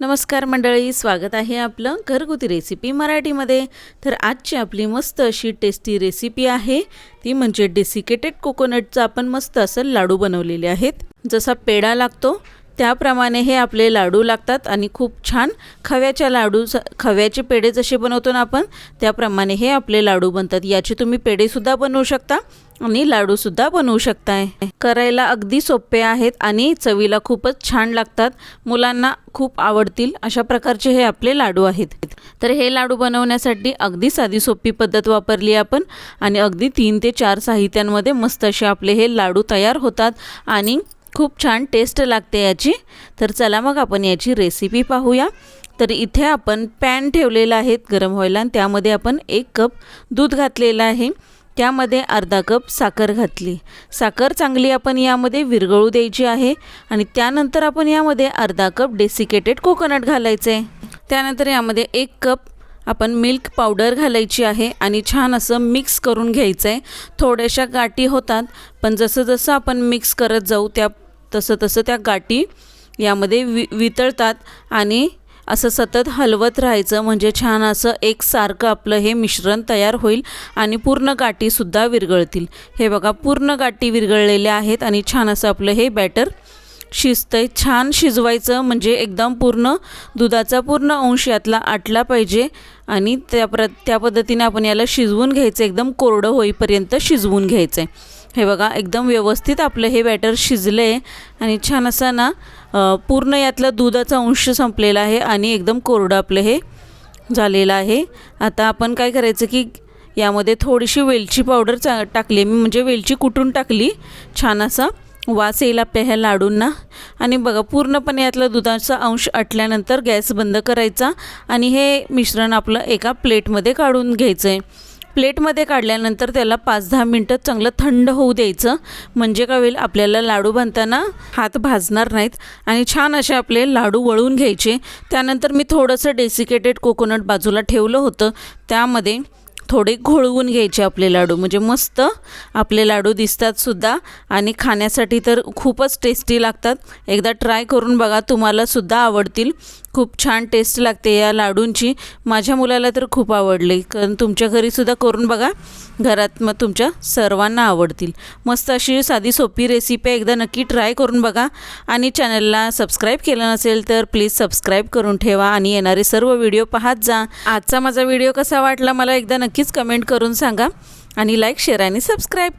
नमस्कार मंडळी, स्वागत आहे आपलं घरगुती रेसिपी मराठीमध्ये। तर आजची आपली मस्त अशी टेस्टी रेसिपी आहे ती म्हणजे डेसिकेटेड कोकोनटचा आपण मस्त असं लाडू बनवलेले आहेत। जसा पेढा लागतो त्याप्रमाणे हे आपले लाडू लागतात आणि खूप छान खव्याचे पेढे जसे बनवतो ना आपण त्याप्रमाणे हे आपले लाडू बनतात। याचे तुम्ही पेढे सुद्धा बनवू शकता आणि लाडू सुद्धा बनवू शकताय। करायला अगदी सोपे आहेत आणि चवीला खूपच छान लागतात। मुलांना खूप आवडतील अशा प्रकारचे हे आपले लाडू आहेत। तर हे लाडू बनवण्यासाठी अगदी साधी सोपी पद्धत वापरली आपण आणि अगदी 3 ते 4 साहित्यांमध्ये मस्त असे आपले हे लाडू तयार होतात आणि खूप छान टेस्ट लागते याची। तर चला मग आपण याची रेसिपी पाहूया। तर इथे आपण पॅन ठेवलेला आहे गरम व्हायला आणि त्यामध्ये आपण 1 कप दूध घातलेला आहे। त्यामध्ये अर्धा कप साखर घातली। साखर चांगली आपण यामध्ये विरघळू द्यायची आहे आणि त्यानंतर आपण यामध्ये अर्धा कप डेसिकेटेड कोकोनट घालायचे। त्यानंतर यामध्ये 1 कप आपण मिल्क पावडर घालायची आहे आणि छान असं मिक्स करून घ्यायचं आहे। थोड्याशा गाठी होतात पण जसं जसं आपण मिक्स करत जाऊ तसं त्या गाठी यामध्ये वितळतात आणि असं सतत हलवत राहायचं म्हणजे छान असं एकसारखं आपलं हे मिश्रण तयार होईल आणि पूर्ण गाठी सुद्धा विरघळतील। हे बघा पूर्ण गाठी विरघळलेल्या आहेत आणि छान असं आपलं हे बॅटर शिजतंय। छान शिजवायचं म्हणजे एकदम पूर्ण दुधाचा पूर्ण अंश यातला आटला पाहिजे आणि त्या पद्धतीने आपण याला शिजवून घ्यायचं, एकदम कोरडं होईपर्यंत शिजवून घ्यायचं आहे। हे बघा एकदम व्यवस्थित आपलं हे बॅटर शिजले आणि छान असं ना पूर्ण यातला दुधाचा अंश संपलेला आहे आणि एकदम कोरडं आपलं हे झालेलं आहे। आता आपण काय करायचं की यामध्ये थोडीशी वेलची पावडर टाकली मी, म्हणजे वेलची कुटून टाकली। छान असा वास येईल आपल्या ह्या लाडूंना आणि बघा पूर्णपणे यातला दुधाचा अंश आटल्यानंतर गॅस बंद करायचा आणि हे मिश्रण आपलं एका प्लेटमध्ये काढून घ्यायचं आहे। प्लेटमध्ये काढल्यानंतर त्याला 5-10 मिनटं चांगलं थंड होऊ द्यायचं म्हणजे काय होईल आपल्याला लाडू बनताना हात भाजणार नाहीत आणि छान असे आपले लाडू वळून घ्यायचे। त्यानंतर मी थोडंसं डेसिकेटेड कोकोनट बाजूला ठेवलं होतं, त्यामध्ये थोडे घोळवून घ्यायचे आपले लाडू म्हणजे मस्त आपले लाडू दिसतात सुद्धा आणि खाण्यासाठी तर खूपच टेस्टी लागतात। एकदा ट्राय करून बघा, तुम्हाला सुद्धा आवडतील। खूप छान टेस्ट लागते या लाडूंची। माझ्या मुलाला तर खूप आवडले, कारण तुमच्या घरी सुद्धा करून बघा, घरात मग तुमच्या सर्वांना आवडतील। मस्त अशी साधी सोपी रेसिपी एकदा नक्की ट्राय करून बघा आणि चॅनलला सबस्क्राईब केलं नसेल तर प्लीज सबस्क्राईब करून ठेवा आणि येणारे सर्व व्हिडिओ पाहत जा। आजचा माझा व्हिडिओ कसा वाटला मला एकदा नक्कीच कमेंट करून सांगा आणि लाईक, शेअर आणि सबस्क्राईब